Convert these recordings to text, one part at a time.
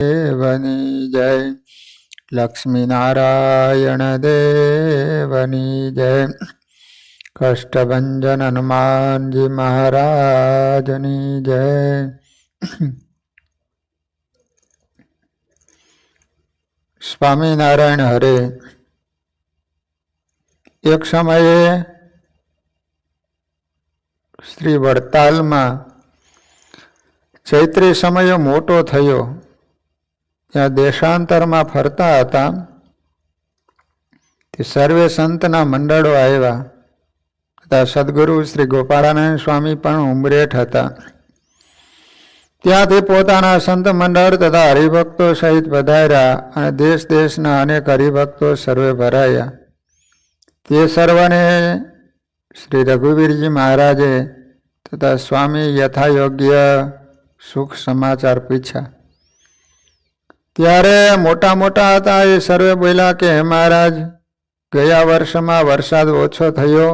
દેવની જય. લક્ષ્મીનારાયણ દેવની જય. કષ્ટભંજન હનુમાનજી મહારાજની જય. સ્વામિનારાયણ હરે. એક સમયે શ્રી વડતાલમાં ચૈત્રી સમય મોટો થયો. ત્યાં દેશાંતરમાં ફરતા હતા તે સર્વે સંતના મંડળો આવ્યા તથા સદગુરુ શ્રી ગોપાળાનંદ સ્વામી પણ ઉમરેઠ હતા. ત્યાંથી પોતાના સંત મંડળ તથા હરિભક્તો સહિત પધાર્યા અને દેશ દેશના અનેક હરિભક્તો સર્વે ભરાયા. તે સર્વને શ્રી રઘુવીરજી મહારાજે તથા સ્વામી યથાયોગ્ય સુખ સમાચાર પૂછ્યા. ત્યારે મોટા મોટા હતા એ સર્વે બોલ્યા કે હે મહારાજ, ગયા વર્ષમાં વરસાદ ઓછો થયો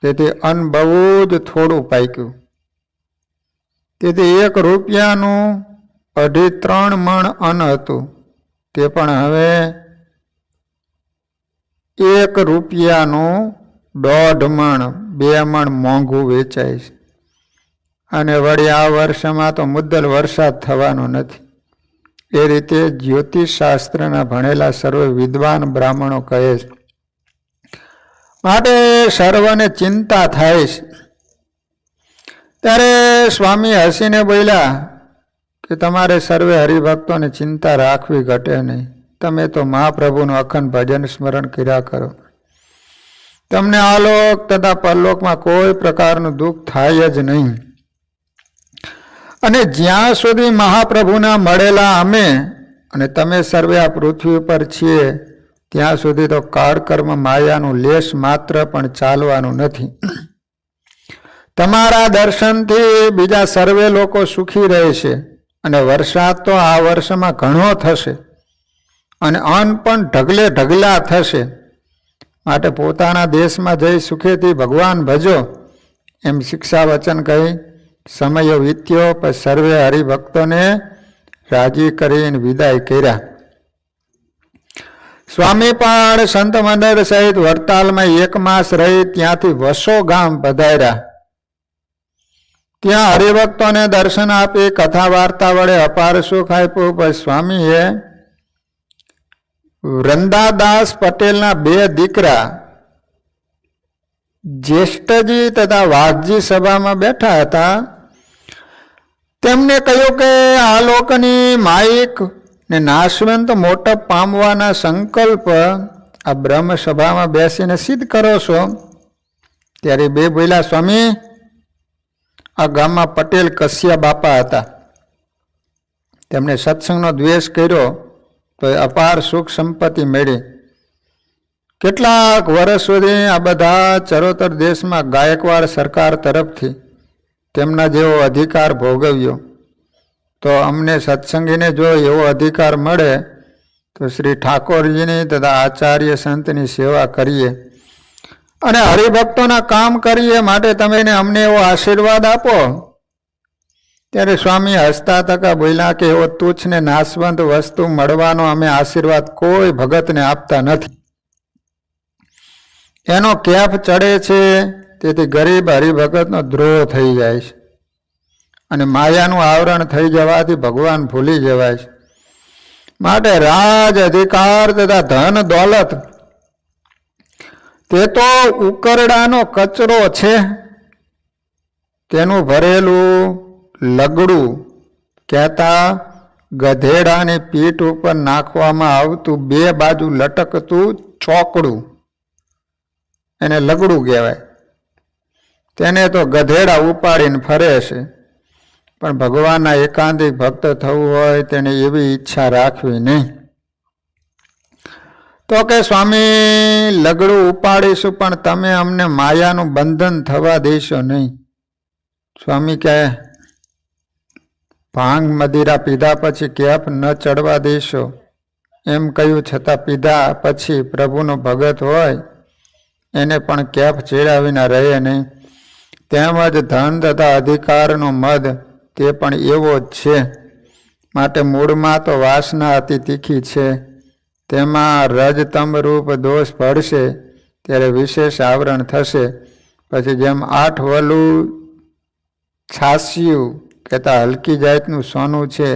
તેથી અન્ન બહુ જ થોડું પાક્યું. તેથી 1 રૂપિયાનું 2.5-3 મણ અન્ન હતું તે પણ હવે 1 રૂપિયાનું 1.5 મણ 2 મણ મોંઘું વેચાય છે. અને વળી આ વર્ષમાં તો મુદ્દલ વરસાદ થવાનો નથી. એ રીતે જ્યોતિષશાસ્ત્રના ભણેલા સર્વ વિદ્વાન બ્રાહ્મણો કહે છે. માટે સર્વને ચિંતા થાય છે. ત્યારે સ્વામી હસીને બોલ્યા કે તમારે સર્વે હરિભક્તોને ચિંતા રાખવી ઘટે નહીં. તમે તો મહાપ્રભુનું અખંડ ભજન સ્મરણ કર્યા કરો. તમને આલોક તથા પરલોકમાં કોઈ પ્રકારનું દુઃખ થાય જ નહીં. અને જ્યાં સુધી મહાપ્રભુના મળેલા અમે અને તમે સર્વે આ પૃથ્વી પર છીએ ત્યાં સુધી તો કાળકર્મ માયાનું લેશ માત્ર પણ ચાલવાનું નથી. તમારા દર્શનથી બીજા સર્વે લોકો સુખી રહેશે અને વરસાદ તો આ વર્ષમાં ઘણો થશે અને અન્ન પણ ઢગલે ઢગલા થશે. માટે પોતાના દેશમાં જઈ સુખેથી ભગવાન ભજો એમ શિક્ષા વચન કહી સમય વીત્યો. પછી સર્વે હરિભક્તોને રાજી કરીને વિદાય કર્યા. સ્વામી પણ સંત મંડળ સહિત વડતાલમાં 1 માસ રહી ત્યાંથી વસો ગામ પધાર્યા. ત્યાં હરિભક્તોને દર્શન આપી કથા વાર્તા વડે અપાર સુખ આપ્યું. પછી સ્વામીએ વૃંદાદાસ પટેલના 2 દીકરા જ્યેષ્ઠજી તથા વાઘજી સભામાં બેઠા હતા. તેમને કહ્યું કે આ લોકની માયિક ને નાશવંત મોટપ પામવાના સંકલ્પ આ બ્રહ્મ સભામાં બેસીને સિદ્ધ કરો છો. ત્યારે 2 બોલ્યા, સ્વામી, આ ગામમાં પટેલ કસ્યા બાપા હતા. તેમણે સત્સંગનો દ્વેષ કર્યો તો અપાર સુખ સંપત્તિ મળી. કેટલાક વર્ષ સુધી આ બધા ચરોતર દેશમાં ગાયકવાડ સરકાર તરફથી તેમના જેવો અધિકાર ભોગવ્યો. તો અમને સત્સંગીને જો એવો અધિકાર મળે તો શ્રી ઠાકોરજીની તથા આચાર્ય સંતની સેવા કરીએ અને હરિભક્તોના કામ કરીએ. માટે તમે અમને એવો આશીર્વાદ આપો. ત્યારે સ્વામી હસતા તકા બોલ્યા કે એવો તુચ્છ ને નાશવંત વસ્તુ મળવાનો અમે આશીર્વાદ કોઈ ભગતને આપતા નથી. એનો કેફ ચડે છે. તેથી ગરીબ હરિભગતનો દ્રોહ થઈ જાય છે અને માયાનું આવરણ થઈ જવાથી ભગવાન ભૂલી જવાય છે. માટે રાજ અધિકાર તથા ધન દોલત તે તો ઉકરડાનો કચરો છે. તેનું ભરેલું લગડું કહેતા ગધેડાની પીઠ ઉપર નાખવામાં આવતું 2 બાજુ લટકતું ચોકડું એને લગડું કહેવાય. તેને તો ગધેડા ઉપાડીને ફરે છે. પણ ભગવાનના એકાંતિક ભક્ત થવું હોય તેને એવી ઈચ્છા રાખવી નહીં. તો કે સ્વામી, લગડું ઉપાડીશું પણ તમે અમને માયાનું બંધન થવા દેશો નહીં. સ્વામી કહે, ભાંગ મદિરા પીધા પછી કેફ ન ચડવા દેશો એમ કહ્યું છતાં પીધા પછી પ્રભુનો ભગત હોય એને પણ કેફ ચડ્યા વિના રહે નહીં. તેમજ ધન તથા અધિકારનો મદ તે પણ એવો જ છે. માટે મૂળમાં તો વાસના અતિ તીખી છે, તેમાં રજતમ રૂપ દોષ ભળશે ત્યારે વિશેષ આવરણ થશે. પછી જેમ 8 વલું છાસ્યું કહેતા હલકી જાતનું સોનું છે,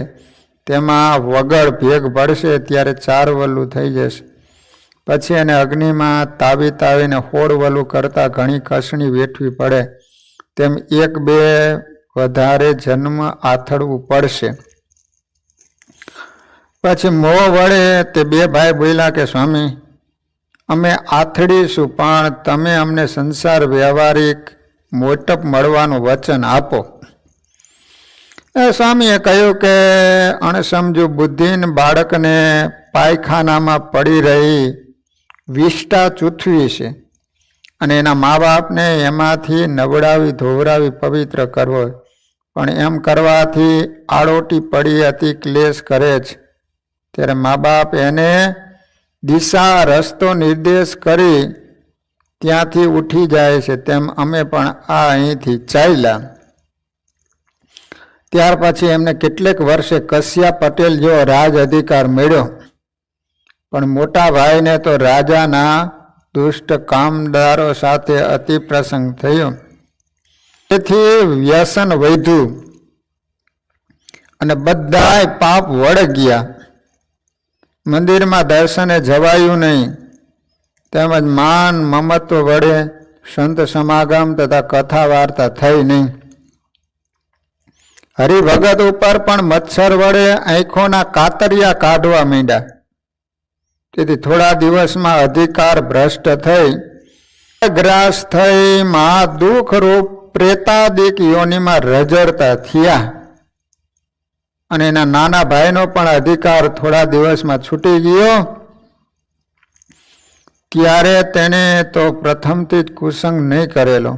તેમાં વગર ભેગ ભળશે ત્યારે 4 વલું થઈ જશે. પછી એને અગ્નિમાં તાવીને 16 વલું કરતાં ઘણી કસણી વેઠવી પડે, તેમ 1-2 વધારે જન્મ આથડવું પડશે. પછી મોહ વડે તે 2 ભાઈ બોલ્યા કે સ્વામી, અમે આથડીશું, પણ તમે અમને સંસાર વ્યવહારિક મોટપ મળવાનું વચન આપો. સ્વામીએ કહ્યું કે અણસમજુ બુદ્ધિને બાળકને પાયખાનામાં પડી રહી વિષ્ટા ચૂથવી છે અને એના મા બાપને એમાંથી નવડાવી ધોવરાવી પવિત્ર કરવો, પણ એમ કરવાથી આડોટી પડી અતિ ક્લેશ કરે છે. ત્યારે મા બાપ એને દિશા રસ્તો નિર્દેશ કરી ત્યાંથી ઉઠી જાય છે, તેમ અમે પણ આ અહીંથી ચાલ્યા. ત્યાર પછી એમને કેટલેક વર્ષે કશ્યા પટેલ જેવો રાજ અધિકાર મળ્યો, પણ મોટા ભાઈને તો રાજાના દુષ્ટ કામદારો સાથે અતિ પ્રસંગ થયો, તેથી વ્યસન વધ્યું અને બધાય પાપ વળગ્યા. મંદિરમાં દર્શને જવાયું નહીં, તેમજ માન મમત્વ વડે સંત સમાગમ તથા કથા વાર્તા થઈ નહીં. હરિભગત ઉપર પણ મચ્છર વડે આંખોના કાતરિયા કાઢવા માંડ્યા, તેથી થોડા દિવસમાં અધિકાર ભ્રષ્ટ થઈ ગ્રાસ થઈ મહા દુઃખ રૂપ પ્રેતાદિક યોનિમાં રજડતા થયા. અને એના નાના ભાઈનો પણ અધિકાર થોડા દિવસમાં છૂટી ગયો. ત્યારે તેને તો પ્રથમથી જ કુસંગ નહીં કરેલો,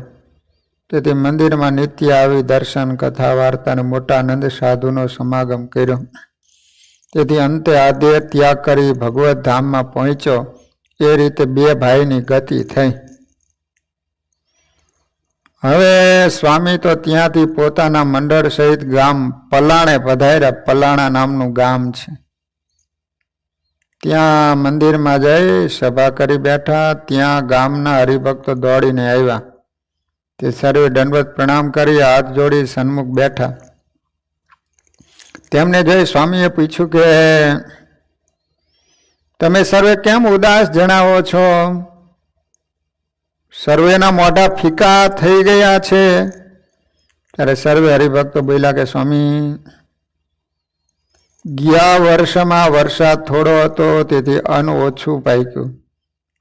તેથી મંદિરમાં નિત્ય આવી દર્શન કથા વાર્તા અને મોટા આનંદ સાધુનો સમાગમ કર્યો. તેથી અંતે આદેહ ત્યાગ કરી ભગવત ધામમાં પહોંચ્યો. એ રીતે 2 ભાઈની ગતિ થઈ. હવે સ્વામી તો ત્યાંથી પોતાના મંડળ સહિત ગામ પલાણે પધાર્યા. પલાણા નામનું ગામ છે, ત્યાં મંદિરમાં જઈ સભા કરી બેઠા. ત્યાં ગામના હરિભક્તો દોડીને આવ્યા, તે સર્વે દંડવત પ્રણામ કરી હાથ જોડી સન્મુખ બેઠા. તેમને જોઈ સ્વામીએ પૂછ્યું કે તમે સર્વે કેમ ઉદાસ જણાવો છો? સર્વેના મોઢા ફીકા થઈ ગયા છે. ત્યારે સર્વે હરિભક્તો બોલ્યા કે સ્વામી, ગયા વર્ષમાં વરસાદ થોડો હતો, તેથી અન્ન ઓછું પાક્યું,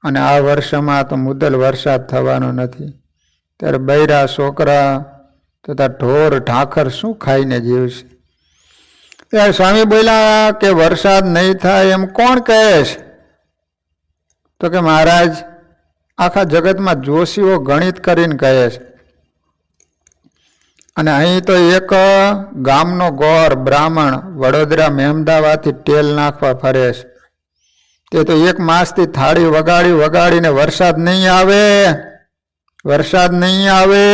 અને આ વર્ષમાં તો મુદ્દલ વરસાદ થવાનો નથી. ત્યારે બૈરા છોકરા તથા ઢોર ઢાંખર શું ખાઈને જીવશે? ત્યારે સ્વામી બોલ્યા કે વરસાદ નહીં થાય એમ કોણ કહે છે? તો કે મહારાજ, આખા જગતમાં જોશીઓ ગણિત કરીને કહે છે, અને અહીં તો એક ગામનો ગોર બ્રાહ્મણ વડોદરા મહેમદાવાદથી તેલ નાખવા ફરે છે. તે તો 1 માસથી થાળી વગાડીને વરસાદ નહીં આવે, વરસાદ નહીં આવે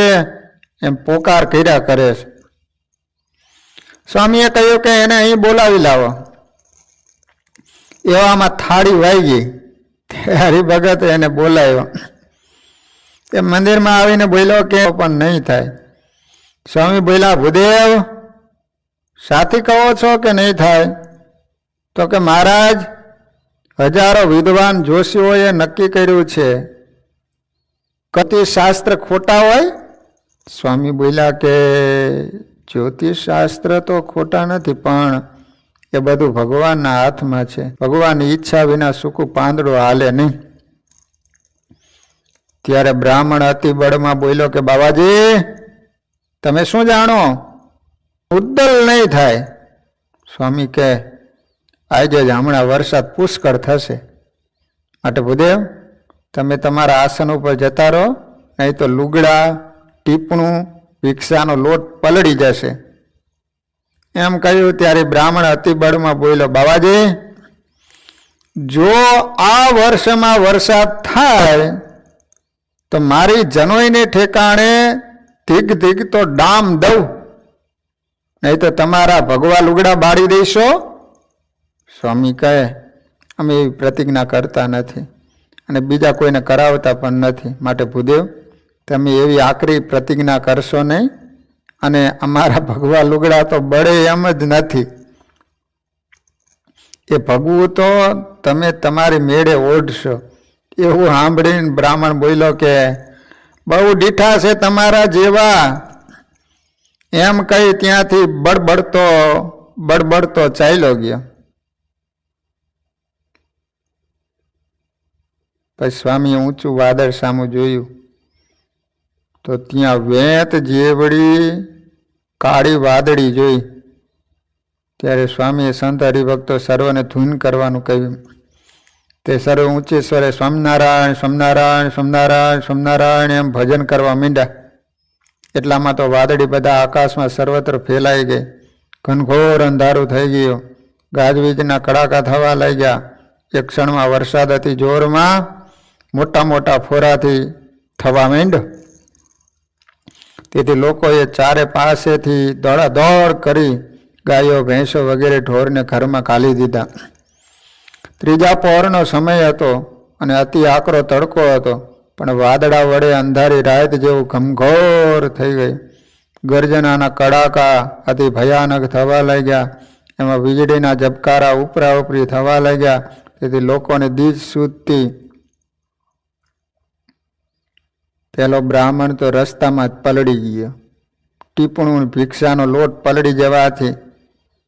એમ પોકાર કર્યા કરે છે. સ્વામીએ કહ્યું કે એને અહીં બોલાવી લાવો. એવામાં થાળી વાગી. હરિભગત એને બોલાવ્યો. એ મંદિરમાં આવીને બોલ્યો કે પણ નહીં થાય. સ્વામી બોલ્યા, ભૂદેવ, સાથી કહો છો કે નહીં થાય? તો કે મહારાજ, હજારો વિદ્વાન જોશીઓએ નક્કી કર્યું છે, જ્યોતિષ શાસ્ત્ર ખોટા હોય? સ્વામી બોલ્યા કે જ્યોતિષ શાસ્ત્ર તો ખોટા નથી, પણ એ બધું ભગવાનના હાથમાં છે. ભગવાનની ઈચ્છા વિના સૂકું પાંદડું હાલે નહીં. ત્યારે બ્રાહ્મણ અતિ બળમાં બોલ્યો કે બાબાજી, તમે શું જાણો? ઉદ્દલ નહીં થાય. સ્વામી કે આજે જ હમણાં વરસાદ પુષ્કળ થશે, માટે ભૂદેવ તમે તમારા આસન ઉપર જતા રહો, નહીં તો લુગડા, ટીપણું, ભિક્ષાનો લોટ પલળી જશે. એમ કહ્યું ત્યારે બ્રાહ્મણ અતિ બળમાં બોલ્યો, બાબાજી, જો આ વર્ષમાં વરસાદ થાય તો મારી જનોઈને ઠેકાણે ધીગ ધીગ તો ડામ દઉં, નહીં તો તમારા ભગવા લુગડા બાળી દઈશો. સ્વામી કહે અમે એવી પ્રતિજ્ઞા કરતા નથી અને બીજા કોઈને કરાવતા પણ નથી. માટે ભૂદેવ તમે એવી આકરી પ્રતિજ્ઞા કરશો નહીં, અને અમારા ભગવા લુગડા તો બળે એમ જ નથી. એ ભગવું તો તમે તમારી મેળે ઓઢશો. એવું સાંભળીને બ્રાહ્મણ બોલ્યો કે બહુ દીઠા છે તમારા જેવા. એમ કહી ત્યાંથી બડબડતો ચાલ્યો ગયો. પછી સ્વામીએ ઊંચું વાદળ સામું જોયું તો ત્યાં વેત જેવડી કાળી વાદળી જોઈ. ત્યારે સ્વામીએ સંત હરિભક્તો સર્વને ધૂન કરવાનું કહ્યું. તે સર્વ ઊંચી સ્વરે સ્વામિનારાયણ સ્વામિનારાયણ સ્વામિનારાયણ સ્વામિનારાયણ એમ ભજન કરવા માંડ્યા. એટલામાં તો વાદળી બધા આકાશમાં સર્વત્ર ફેલાઈ ગઈ. ઘનઘોર અંધારું થઈ ગયું. ગાજવીજના કડાકા થવા લાગ્યા. એક ક્ષણમાં વરસાદ અતિ જોરમાં મોટા મોટા ફોરાથી થવા માંડ્યો. તેથી લોકોએ ચારે પાસેથી દોડાદોડ કરી ગાયો ભેંસો વગેરે ઢોરને ઘરમાં ઘાલી દીધા. ત્રીજા પહોરનો સમય હતો અને અતિ આકરો તડકો હતો, પણ વાદળા વડે અંધારી રાત જેવું ઘમઘોર થઈ ગઈ. ગર્જનાના કડાકા અતિ ભયાનક થવા લાગ્યા. એમાં વીજળીના ઝબકારા ઉપરા ઉપરી થવા લાગ્યા. તેથી લોકોને દીજ સૂઝતી. પેલો બ્રાહ્મણ તો રસ્તામાં જ પલળી ગયો. ટીપણું ભિક્ષાનો લોટ પલળી જવાથી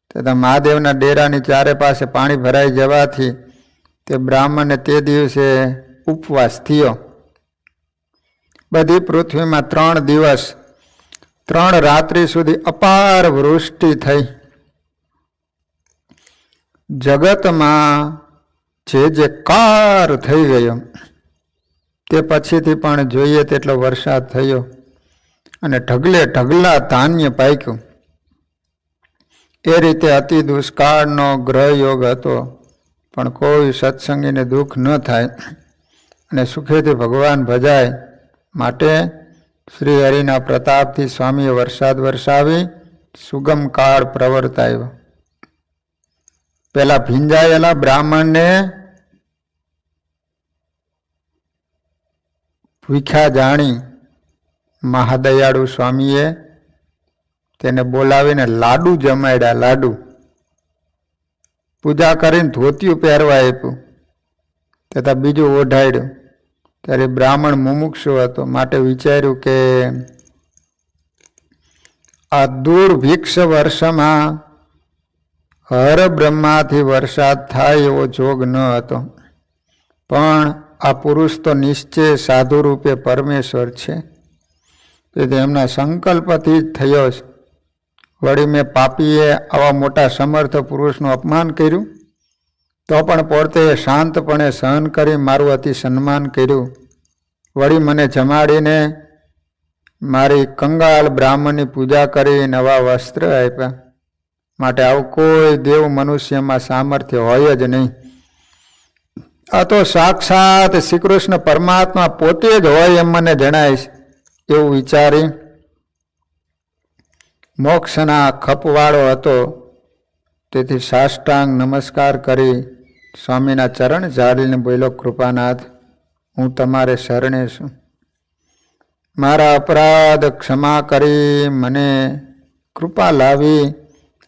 તથા મહાદેવના ડેરાની ચારે પાસે પાણી ભરાઈ જવાથી તે બ્રાહ્મણને તે દિવસે ઉપવાસ થયો. બધી પૃથ્વીમાં 3 દિવસ 3 રાત્રિ સુધી અપાર વૃષ્ટિ થઈ. જગતમાં જે કાર થઈ ગયો. તે પછીથી પણ જોઈએ તેટલો વરસાદ થયો અને ઢગલા ધાન્ય પાક્યું. એ રીતે અતિ દુષ્કાળનો ગ્રહયોગ હતો, પણ કોઈ સત્સંગીને દુઃખ ન થાય અને સુખેથી ભગવાન ભજાય. માટે શ્રી હરિના પ્રતાપથી સ્વામીએ વરસાદ વરસાવી સુગમ કાળ પ્રવર્તાયો. પેલા ભીંજાયેલા બ્રાહ્મણને ભૂખ્યા જાણી મહાદયાળુ સ્વામીએ તેને બોલાવીને લાડુ જમાડ્યા. લાડુ પૂજા કરીને ધોતિયું પહેરવા આપ્યું તથા બીજું ઓઢાડ્યું. ત્યારે બ્રાહ્મણ મુમુક્ષુ હતો, માટે વિચાર્યું કે આ દુર્ભિક્ષ વર્ષમાં હર બ્રહ્માથી વરસાદ થાય એવો જોગ ન હતો, પણ આ પુરુષ તો નિશ્ચય સાધુ રૂપે પરમેશ્વર છે. તેથી એમના સંકલ્પથી જ થયો છે. વળી મેં પાપીએ આવા મોટા સમર્થ પુરુષનું અપમાન કર્યું, તો પણ પોતે શાંતપણે સહન કરી મારું અતિ સન્માન કર્યું. વળી મને જમાડીને મારી કંગાળ બ્રાહ્મણની પૂજા કરી નવા વસ્ત્ર આપ્યા. માટે આવું કોઈ દેવ મનુષ્યમાં સામર્થ્ય હોય જ નહીં. આ તો સાક્ષાત શ્રી કૃષ્ણ પરમાત્મા પોતે જ હોય એમ મને જણાય છે. એવું વિચારી મોક્ષના ખપવાળો હતો, તેથી સાષ્ટાંગ નમસ્કાર કરી સ્વામીના ચરણ ઝાલીને બોલ્યો, કૃપાનાથ, હું તમારે શરણે છું. મારા અપરાધ ક્ષમા કરી મને કૃપા લાવી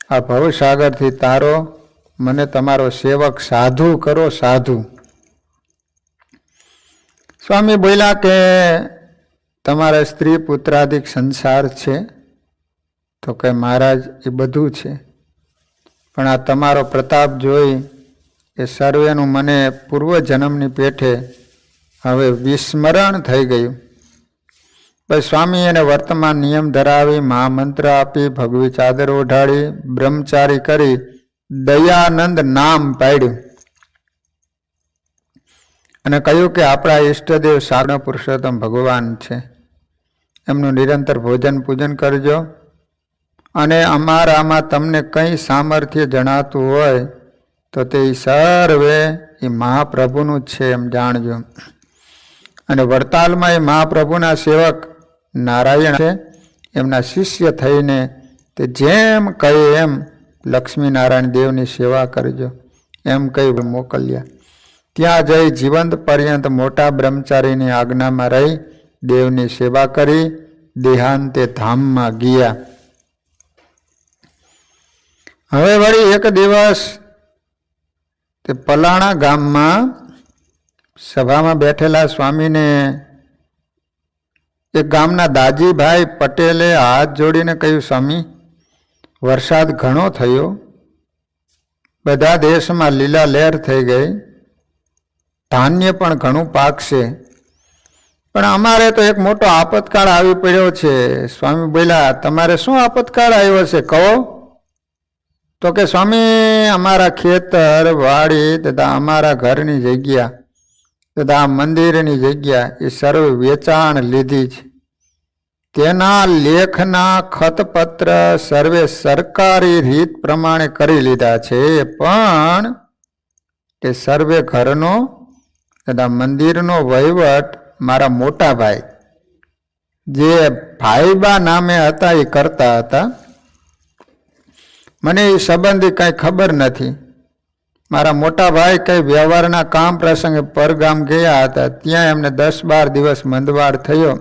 આ ભવસાગરથી તારો. મને તમારો સેવક સાધુ કરો, સાધુ. સ્વામી બોલ્યા કે તમારા સ્ત્રી પુત્રાદિક સંસાર છે? તો કે મહારાજ એ બધું છે, પણ આ તમારો પ્રતાપ જોઈ એ સર્વેનું મને પૂર્વજન્મની પેઠે હવે વિસ્મરણ થઈ ગયું. પછી સ્વામી એને વર્તમાન નિયમ ધરાવી મહામંત્ર આપી ભગવી ચાદર ઓઢાડી બ્રહ્મચારી કરી દયાનંદ નામ પાડ્યું અને કહ્યું કે આપણા ઈષ્ટદેવ સાક્ષાત પુરુષોત્તમ ભગવાન છે. એમનું નિરંતર ભોજન પૂજન કરજો અને અમારામાં તમને કંઈ સામર્થ્ય જણાતું હોય તો તે સર્વે એ મહાપ્રભુનું જ છે એમ જાણજો. અને વડતાલમાં એ મહાપ્રભુના સેવક નારાયણ છે, એમના શિષ્ય થઈને તે જેમ કહે એમ લક્ષ્મીનારાયણ દેવની સેવા કરજો એમ કહી મોકલ્યા. ત્યાં જઈ જીવંત પર્યંત મોટા બ્રહ્મચારીની આજ્ઞામાં રહી દેવની સેવા કરી દેહાંતે ધામમાં ગયા. હવે વળી એક દિવસ તે પલાણા ગામમાં સભામાં બેઠેલા સ્વામીને એક ગામના દાજીભાઈ પટેલે હાથ જોડીને કહ્યું, સ્વામી, વરસાદ ઘણો થયો, બધા દેશમાં લીલા લહેર થઈ ગઈ, ધાન્ય પણ ઘણું પાકશે, પણ અમારે તો એક મોટો આપતકાળ આવી પડ્યો છે. સ્વામી બોલ્યા, તમારે શું આપતકાળ આવ્યો છે કહો? તો કે સ્વામી, અમારા ખેતર વાડી તથા અમારા ઘરની જગ્યા તથા આ મંદિરની જગ્યા એ સર્વ વેચાણ લીધી છે. તેના લેખના ખતપત્ર સર્વે સરકારી રીત પ્રમાણે કરી લીધા છે, પણ તે સર્વે ઘરનો તથા મંદિરનો વહીવટ મારા મોટા ભાઈ જે ભાઈબા નામે હતા એ કરતા હતા. મને એ સંબંધી કાંઈ ખબર નથી. મારા મોટા ભાઈ કઈ વ્યવહારના કામ પ્રસંગે પરગામ ગયા હતા, ત્યાં એમને 10-12 દિવસ મંદવાડ થયો,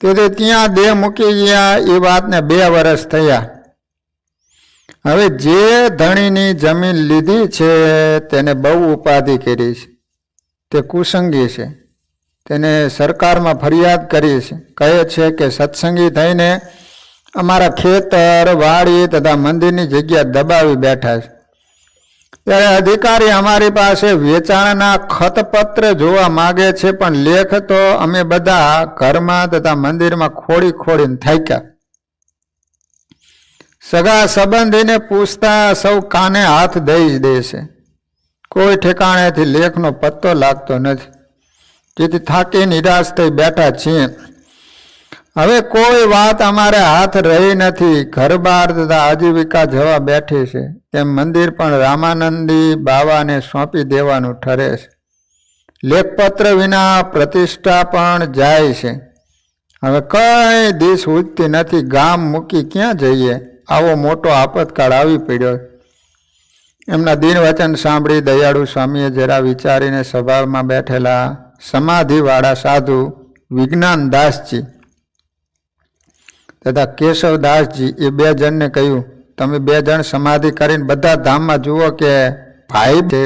તેથી ત્યાં દેહ મૂકી ગયા. એ વાતને 2 વર્ષ થયા. હવે જે ધણીની જમીન લીધી છે તેને બહુ ઉપાધિ કરી છે, તે કુસંગી છે, તેને સરકારમાં ફરિયાદ કરી છે. કહે છે કે સત્સંગી થઈને અમારા ખેતર વાડી તથા મંદિરની જગ્યા દબાવી બેઠા છે. ત્યારે અધિકારી અમારી પાસે વેચાણના ખતપત્ર જોવા માગે છે, પણ લેખ તો અમે બધા ઘરમાં તથા મંદિરમાં ખોડી ખોડીને થાક્યા. સગા સંબંધીને પૂછતા સૌ કાને હાથ દઈ જ દેશે. કોઈ ઠેકાણેથી લેખનો પત્તો લાગતો નથી, જેથી થાકી નિરાશ થઈ બેઠા છીએ. હવે કોઈ વાત અમારે હાથ રહી નથી. ઘર બાર તથા આજીવિકા જવા બેઠી છે, તેમ મંદિર પણ રામાનંદી બાવાને સોંપી દેવાનું ઠરે છે. લેખપત્ર વિના પ્રતિષ્ઠા પણ જાય છે. હવે કઈ દિશ ઉજતી નથી, ગામ મૂકી ક્યાં જઈએ? આવો મોટો આપતકાળ આવી પડ્યો. એમના દિન વચન સાંભળી દયાળુ સ્વામીએ જરા વિચારીને સભામાં બેઠેલા સમાધિવાળા સાધુ વિજ્ઞાનદાસજી તથા કેશવદાસજી એ 2 જણને કહ્યું, તમે 2 જણ સમાધિ કરીને બધા ધામમાં જુઓ કે ભાઈ છે.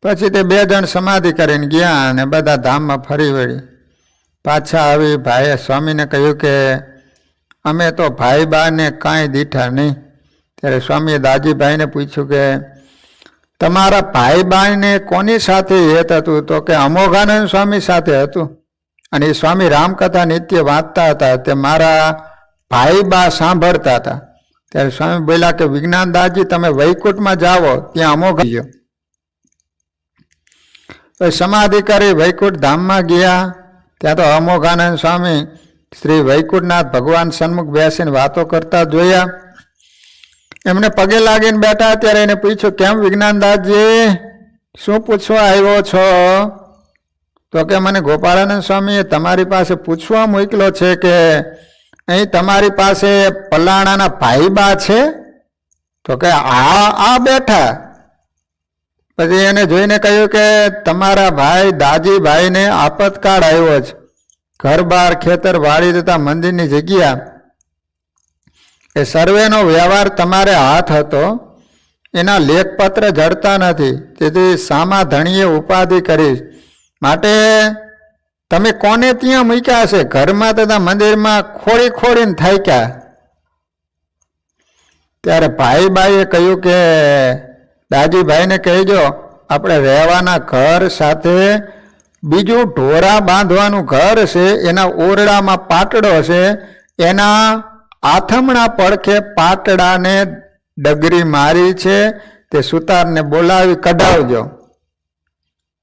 પછી તે 2 જણ સમાધિ કરીને ગયા અને બધા ધામમાં ફરી વળી પાછા આવી ભાઈએ સ્વામીને કહ્યું કે અમે તો ભાઈ બાને કાંઈ દીઠા નહીં. ત્યારે સ્વામીએ દાજીભાઈને પૂછ્યું કે તમારા ભાઈ બાને કોની સાથે હેત હતું? તો કે અમોઘાનંદ સ્વામી સાથે હતું, અને એ સ્વામી રામકથા નિત્ય વાંચતા હતા, તે મારા ભાઈ બા સાંભળતા હતા. ત્યારે સ્વામી બોલ્યા કે વિજ્ઞાનદાસજી, તમે વૈકુંઠમાં જાઓ, ત્યાં અમોઘ ગયો. સમાધિ કરી વૈકુંઠ ધામમાં ગયા. ત્યાં તો અમોઘાનંદ સ્વામી શ્રી વૈકુંઠનાથ ભગવાન સન્મુખ બેસીને વાતો કરતા જોયા. એમને પગે લાગીને બેઠા. ત્યારે એને પૂછ્યું, કેમ વિજ્ઞાનદાસજી, શું પૂછવા આવ્યો છો? તો કે મને ગોપાળાનંદ સ્વામીએ તમારી પાસે પૂછવા મોકલો છે કે અહીં તમારી પાસે પલાણાના ભાઈબા છે? તો કે આ બેઠા. પછી એને જોઈને કહ્યું કે તમારા ભાઈ દાજીભાઈને આપતકાળ આવ્યો છે, ઘર બાર ખેતર વાડી તથા મંદિરની જગ્યા એ સર્વેનો વ્યવહાર તમારે હાથ હતો, એના લેખપત્ર જડતા નથી, તેથી સામા ધણીએ ઉપાધિ કરી, માટે તમે કોને ત્યાં મૂક્યા છે? ઘરમાં તથા મંદિરમાં ખોડી ખોડીને થાક્યા. ત્યારે ભાઈબાઈએ કહ્યું કે દાજીભાઈને કહેજો, આપણે રહેવાના ઘર સાથે બીજું ઢોરા બાંધવાનું ઘર છે, એના ઓરડામાં પાટડો છે, એના આથમણા પડખે પાટડાને ડગરી મારી છે, તે સુતારને બોલાવી કઢાવજો.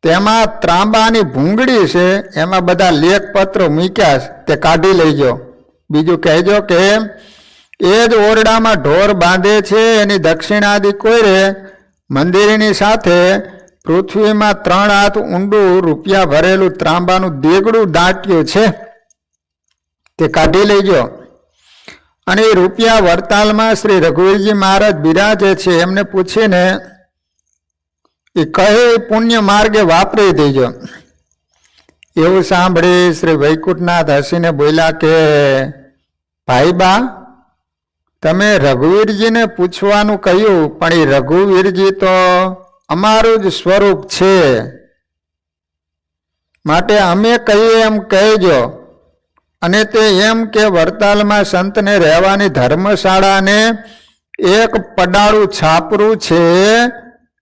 તેમાં ત્રાંબાની ભૂંગળી છે, એમાં બધા લેખપત્રો મૂક્યા છે, તે કાઢી લેજો. બીજું કહેજો કે એ જ ઓરડામાં ઢોર બાંધે છે, એની દક્ષિણાદી કોઈરે મંદિરની સાથે પૃથ્વીમાં 3 હાથ ઊંડું રૂપિયા ભરેલું ત્રાંબાનું દેગડું દાટ્યું છે, તે કાઢી લેજો. અને એ રૂપિયા વડતાલમાં શ્રી રઘુવીરજી મહારાજ બિરાજે છે. એમને પૂછીને એ કહે પુણ્ય માર્ગે વાપરી દેજો. એવું સાંભળી શ્રી વૈકુંઠનાથ હસીને બોલ્યા કે ભાઈ બા, તમે રઘુવીરજીને પૂછવાનું કહ્યું, પણ એ રઘુવીરજી તો અમારું જ સ્વરૂપ છે, માટે અમે કહીએ એમ કહેજો. અને તે એમ કે વડતાલમાં સંતને રહેવાની ધર્મશાળાને એક પડાળું છાપરું છે,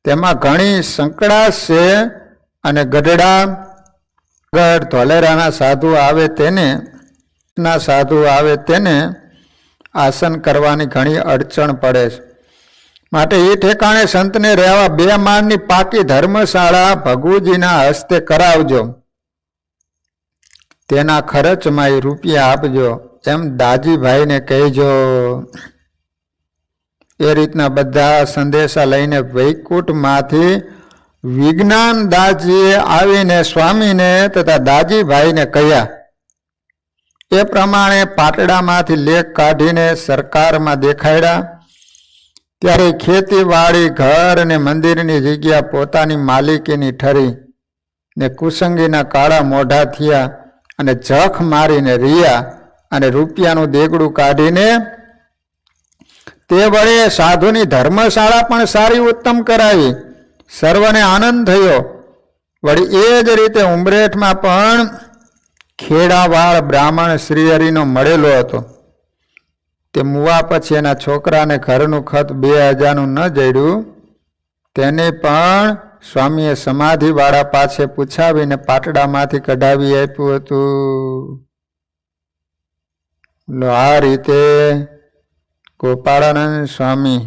તેમાં ઘણી સંકળાશ છે, અને ગઢડા ધોલેરાના સાધુ આવે તેને આસન કરવાની ઘણી અડચણ પડે છે. માટે એ ઠેકાણે સંતને રહેવા 2 માળની પાકી ધર્મશાળા ભગુજીના હસ્તે કરાવજો. તેના ખર્ચમાં એ રૂપિયા આપજો, એમ દાજીભાઈને કહેજો. એ રીતના બધા સંદેશા લઈને વૈકુંઠમાંથી વિજ્ઞાન દાસજીએ આવીને સ્વામીને તથા દાજીભાઈને કહ્યા. એ પ્રમાણે પાટડામાંથી લેખ કાઢીને સરકારમાં દેખાડ્યા. ત્યારે ખેતીવાડી, ઘર અને મંદિરની જગ્યા પોતાની માલિકીની ઠરી ને કુસંગીના કાળા મોઢા થયા અને જખ મારીને રહ્યા. અને રૂપિયાનું દેગડું કાઢીને તે વડે સાધુની ધર્મશાળા પણ સારી ઉત્તમ કરાવી. સર્વને આનંદ થયો. વળી એ જ રીતે ઉમરેઠમાં પણ ખેડાવાળ બ્રાહ્મણ શ્રીહરિનો મળેલો હતો. તે મુવા પછી એના છોકરાને ઘરનું ખત 2000નું ન જડ્યું. તેને પણ સ્વામીએ સમાધિવાળા પાસે પૂછાવીને પાટડામાંથી કઢાવી આપ્યું હતું. આ રીતે ગોપાળાનંદ સ્વામી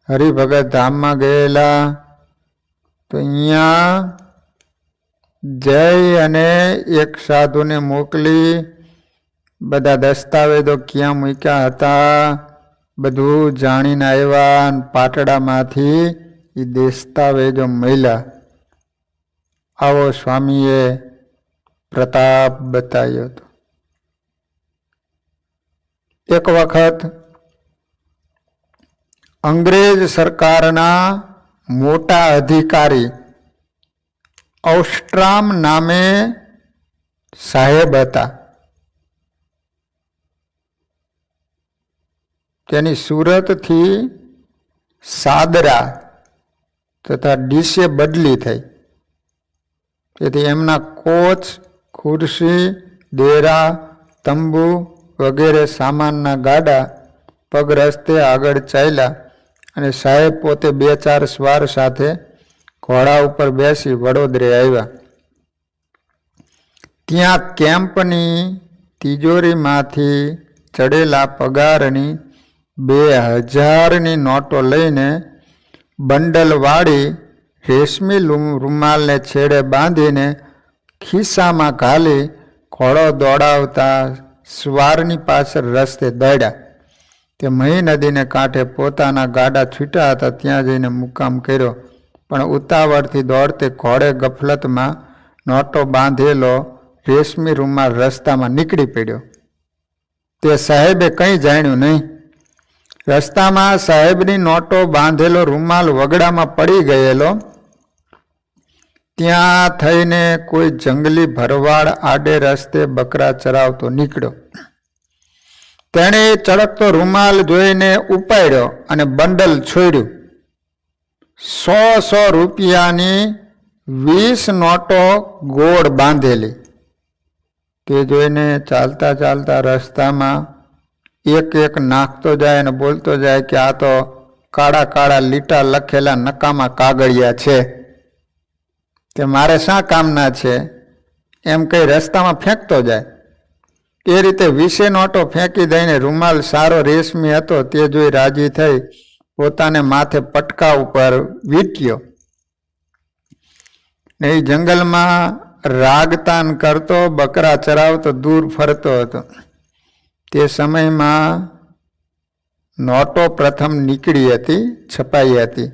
હરિભગત ધામમાં ગયેલા. તો અહીંયા જઈ અને એક સાધુને મોકલી બધા દસ્તાવેજો ક્યાં મૂક્યા હતા બધું જાણીને આવ્યા. પાટડામાંથી એ દસ્તાવેજો મળ્યા. આવો સ્વામીએ પ્રતાપ બતાવ્યો હતો. એક વખત અંગ્રેજ સરકારના મોટા અધિકારી ઔસ્ટ્રામ નામે સાહેબ હતા. તેની સુરતથી સાદરા તથા ડીસે બદલી થઈ. તેથી એમના કોચ, ખુરશી, ડેરા, તંબુ વગેરે સામાનના ગાડા પગ રસ્તે આગળ ચાલ્યા. અને સાહેબ પોતે 2-4 સ્વાર સાથે ઘોડા ઉપર બેસી વડોદરે આવ્યા. ત્યાં કેમ્પની તિજોરીમાંથી ચડેલા પગારની 2000ની નોટો લઈને બંડલ વાળી રેશમી રૂમાલને છેડે બાંધીને ખિસ્સામાં ઘાલી ઘોડો દોડાવતા સ્વારની પાછળ રસ્તે દોડ્યા. તે મહી નદીને કાંઠે પોતાના ગાડા છૂટ્યા હતા ત્યાં જઈને મુકામ કર્યો. પણ ઉતાવળથી દોડતે ઘોડે ગફલતમાં નોટો બાંધેલો રેશમી રૂમાલ રસ્તામાં નીકળી પડ્યો. તે સાહેબે કંઈ જાણ્યું નહીં. રસ્તામાં સાહેબની નોટો બાંધેલો રૂમાલ વગડામાં પડી ગયેલો. ત્યાં થઈને કોઈ જંગલી ભરવાડ આડે રસ્તે બકરા ચરાવતો નીકળ્યો. તેણે ચળકતો રૂમાલ જોઈને ઉપાડ્યો અને બંડલ છોડ્યું. 100 રૂપિયાની 20 નોટો ગોળ બાંધેલી. તે જોઈને ચાલતા ચાલતા રસ્તામાં એક નાખતો જાય અને બોલતો જાય કે આ તો કાળા કાળા લીટા લખેલા નકામા કાગળિયા છે, તે મારે શા કામના છે, એમ કઈ રસ્તામાં ફેંકતો જાય. એ રીતે 20 નોટો ફેંકી દઈને રૂમાલ સારો રેશમી હતો તે જોઈ રાજી થઈ પોતાને માથે પટકા ઉપર વીંટ્યો. ને એ જંગલમાં રાગતાન કરતો બકરા ચરાવતો દૂર ફરતો હતો. તે સમયમાં નોટો પ્રથમ નીકળી હતી, છપાઈ હતી.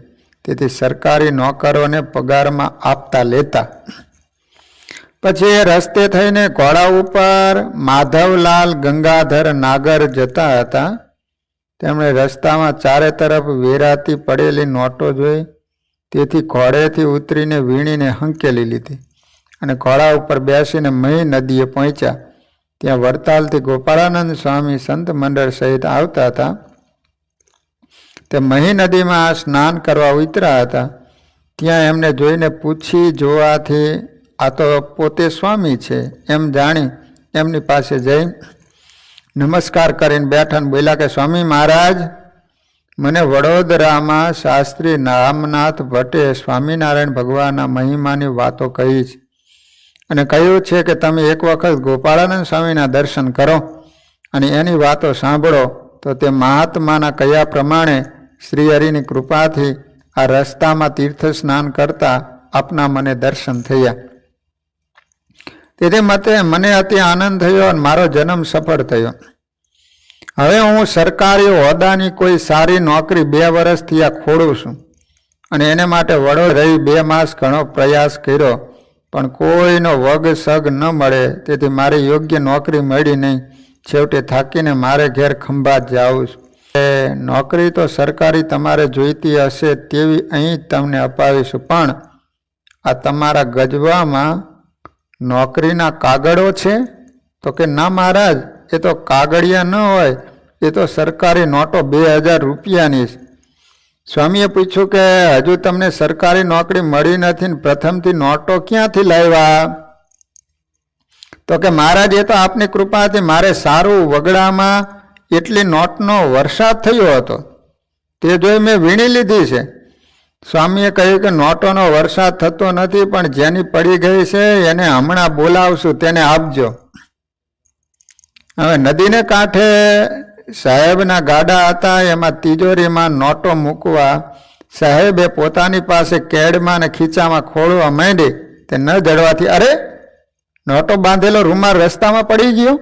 તેથી સરકારી નોકરોને પગારમાં આપતા લેતા. પછી એ રસ્તે થઈને ઘોડા ઉપર માધવલાલ ગંગાધર નાગર જતા હતા. તેમણે રસ્તામાં ચારે તરફ વેરાતી પડેલી નોટો જોઈ. તેથી ઘોડેથી ઉતરીને વીણીને હંકેલી લીધી અને ઘોડા ઉપર બેસીને મહી નદીએ પહોંચ્યા. ત્યાં વડતાલથી ગોપાળાનંદ સ્વામી સંત મંડળ સહિત આવતા હતા. તે મહી નદીમાં સ્નાન કરવા ઉતર્યા હતા. ત્યાં એમને જોઈને પૂછી જોવાથી આ તો પોતે સ્વામી છે એમ જાણી એમની પાસે જઈ નમસ્કાર કરીને બેઠા ને બોલ્યા કે સ્વામી મહારાજ, મને વડોદરામાં શાસ્ત્રી રામનાથ ભટ્ટે સ્વામિનારાયણ ભગવાનના મહિમાની વાતો કહી છે અને કહ્યું છે કે તમે એક વખત ગોપાળાનંદ સ્વામીના દર્શન કરો અને એની વાતો સાંભળો તો તે મહાત્માના કયા પ્રમાણે શ્રી હરિની કૃપાથી આ રસ્તામાં તીર્થ સ્નાન કરતા આપના મને દર્શન થયા. તેથી મને અતિ આનંદ થયો અને મારો જન્મ સફળ થયો. હવે હું સરકારી હોદ્દાની કોઈ સારી નોકરી 2 વર્ષથી આ ખોડું છું અને એને માટે વડોદરા રહી 2 માસ ઘણો પ્રયાસ કર્યો, પણ કોઈનો વગ સગ ન મળે. તેથી મારે યોગ્ય નોકરી મળી નહીં. છેવટે થાકીને મારે ઘેર ખંભાત જાઉં છું. નોકરી તો સરકારી તમારે જોઈતી હશે તેવી અહીં તમને અપાવીશું, પણ આ તમારા ગજવામાં નોકરીના કાગળો છે? તો કે ના મહારાજ, એ તો કાગળિયા ન હોય, એ તો સરકારી નોટો 2000 રૂપિયાની છે. સ્વામીએ પૂછ્યું કે હજુ તમને સરકારી નોકરી મળી નથી ને પ્રથમથી નોટો ક્યાંથી લાવ્યા? તો કે મહારાજ, એ તો આપની કૃપાથી મારે સારું વગડામાં એટલી નોટનો વરસાદ થયો હતો, તે જોઈ મેં વીણી લીધી છે. સ્વામીએ કહ્યું કે નોટોનો વરસાદ થતો નથી, પણ જેની પડી ગઈ છે એને હમણાં બોલાવશું, તેને આપજો. હવે નદીને કાંઠે સાહેબના ગાડા હતા, એમાં તિજોરીમાં નોટો મૂકવા સાહેબે પોતાની પાસે કેડમાં ને ખીચામાં ખોળવા માંડી. તે ન જડવાથી અરે, નોટો બાંધેલો રૂમાલ રસ્તામાં પડી ગયો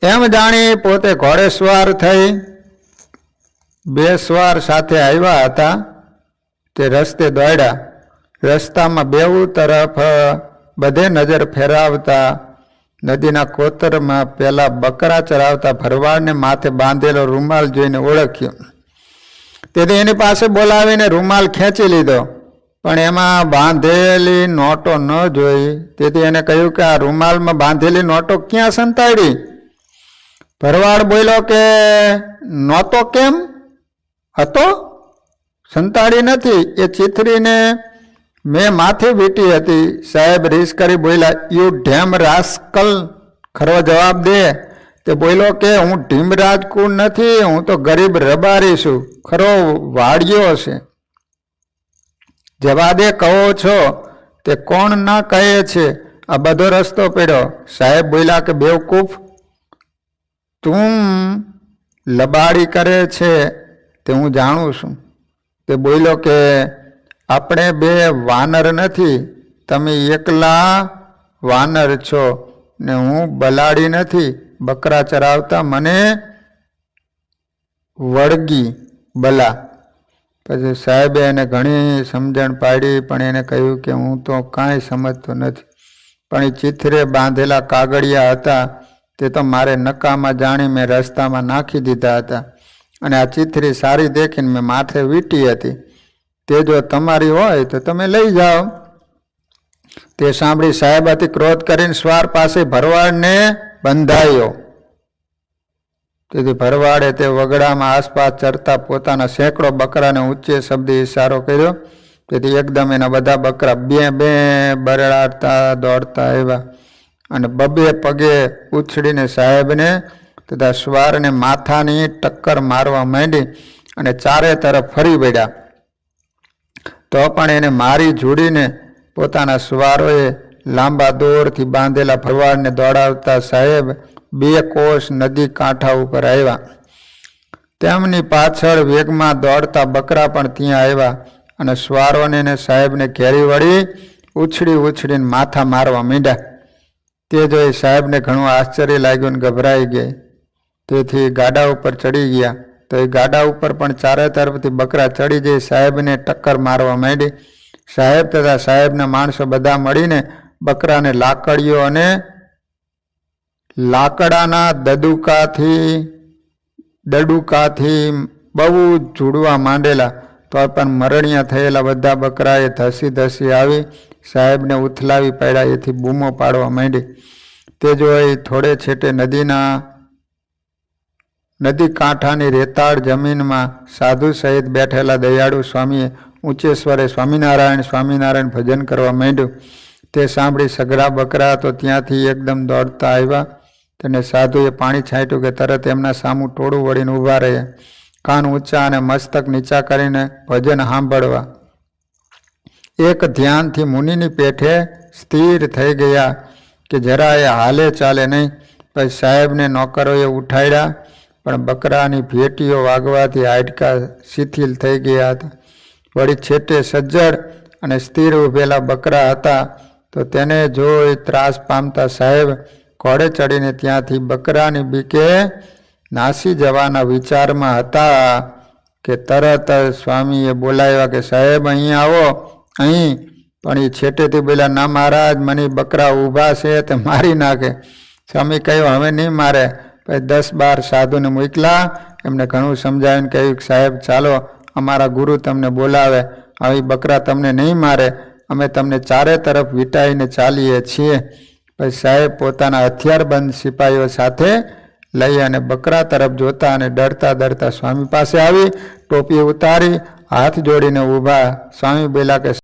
એમ જાણી પોતે ઘોડે સવાર થઈ 2 સવાર સાથે આવ્યા હતા. તે રસ્તે દોડ્યા. રસ્તામાં બેઉ તરફ બધે નજર ફેરવતા નદીના કોતરમાં પેલા બકરા ચરાવતા ભરવાડને માથે બાંધેલો રૂમાલ જોઈને ઓળખ્યો. તેથી એની પાસે બોલાવીને રૂમાલ ખેંચી લીધો, પણ એમાં બાંધેલી નોટો ન જોઈ. તેથી એને કહ્યું કે આ રૂમાલમાં બાંધેલી નોટો ક્યાં સંતાડી? ભરવાડ બોલ્યો કે નહોતો કેમ હતો? સંતાડી નથી, એ ચીથરીને મેં માથે વીટી હતી. સાહેબ રીસ કરી બોલ્યા, યુ ઢેમ રાસ્કલ, ખરો જવાબ દે. તે બોલ્યો કે હું ઢીમ રાજકુળ નથી, હું તો ગરીબ રબારી છું, ખરો વાડિયો છે. જવા દે કહો છો તે કોણ ના કહે છે? આ બધો રસ્તો પડ્યો. સાહેબ બોલ્યા કે બેવકૂફ, તું લબાડી કરે છે તે હું જાણું છું. તે બોલ્યો કે આપણે 2 વાનર નથી, તમે એકલા વાનર છો ને હું બલાડી નથી, બકરા ચરાવતા મને વળગી બલા. પછી સાહેબે એને ઘણી સમજણ પાડી, પણ એને કહ્યું કે હું તો કાંઈ સમજતો નથી, પણ એ ચિથરે બાંધેલા કાગળિયા હતા તે તો મારે નકામાં જાણી મેં રસ્તામાં નાખી દીધા હતા, અને આ ચિથરી સારી દેખીને મેં માથે વીટી હતી. તે જો તમારી હોય તો તમે લઈ જાઓ. તે સાંભળી સાહેબ અતિ ક્રોધ કરીને સ્વાર પાસે ભરવાડને બંધાયો. તેથી ભરવાડે તે વગડામાં આસપાસ ચરતા પોતાના સેંકડો બકરાને ઊંચે શબ્દે ઇશારો કર્યો. તેથી એકદમ એના બધા બકરા બે બરડાતા દોડતા આવ્યા અને 2 પગે ઉછળીને સાહેબને તથા સ્વારને માથાની ટક્કર મારવા માંડી અને ચારે તરફ ફરી વળ્યા. તો પણ એને મારી જોડીને પોતાના સ્વારોએ લાંબા દોરથી બાંધેલા ભરવાડને દોડાવતા સાહેબ 2 કોસ નદી કાંઠા ઉપર આવ્યા. તેમની પાછળ વેગમાં દોડતા બકરા પણ ત્યાં આવ્યા અને સ્વારોને સાહેબને ઘેરી વળી ઉછળીને માથા મારવા માંડ્યા. તે જોઈ સાહેબને ઘણું આશ્ચર્ય લાગ્યું અને ગભરાઈ ગઈ. તેથી ગાડા ઉપર ચડી ગયા. તો એ ગાડા ઉપર પણ ચારે તરફથી બકરા ચડી જઈ સાહેબને ટક્કર મારવા માંડી. સાહેબ તથા સાહેબના માણસો બધા મળીને બકરાને લાકડીઓ અને લાકડાના દડુકાથી બહુ જોડવા માંડેલા. તો પણ મરણિયા થયેલા બધા બકરાએ ધસી ધસી આવી સાહેબને ઉથલાવી પાડ્યા. એથી બૂમો પાડવા માંડી. તે જોઈ થોડે છેટે નદી કાંઠાની રેતાળ જમીનમાં સાધુ સહિત બેઠેલા દયાળુ સ્વામીએ ઊંચે સ્વરે સ્વામિનારાયણ સ્વામિનારાયણ ભજન કરવા માંડ્યું. તે સાંભળી સઘળા બકરા તો ત્યાંથી એકદમ દોડતા આવ્યા. તેને સાધુએ પાણી છાંટ્યું કે તરત એમના સામું ટોળું વળીને ઊભા રહ્યા, કાન ઊંચા અને મસ્તક નીચા કરીને ભજન સાંભળવા. એક ધ્યાનથી મુનિની પેઠે સ્થિર થઈ ગયા કે જરા એ હાલે ચાલે નહીં. પછી સાહેબને નોકરોએ ઉઠાડ્યા, પણ બકરાની ભેટીઓ વાગવાથી હાડકા શિથિલ થઈ ગયા હતા. વળી છેટે સજ્જડ અને સ્થિર ઊભેલા બકરા હતા. તો તેને જોઈ ત્રાસ પામતા સાહેબ ઘોડે ચડીને ત્યાંથી બકરાની બીકે નાસી જવાના વિચારમાં હતા કે તરત સ્વામીએ બોલાવ્યા કે સાહેબ અહીં આવો અહીં. પણ એ છેટેથી બોલ્યા, ના મહારાજ, મને બકરા ઊભા છે તે મારી નાખે. સ્વામી કહ્યું હવે નહીં મારે. પછી 10-12 સાધુને મોકલા. એમને ઘણું સમજાવીને કહ્યું કે સાહેબ ચાલો, અમારા ગુરુ તમને બોલાવે, આવી બકરા તમને નહીં મારે, અમે તમને ચારે તરફ વીંટાઈને ચાલીએ છીએ. પછી સાહેબ પોતાના હથિયારબંધ સિપાહીઓ સાથે લઈ અને બકરા તરફ જોતા અને ડરતા ડરતા સ્વામી પાસે આવી ટોપી ઉતારી હાથ જોડીને ઊભા. સ્વામી બોલ્યા કે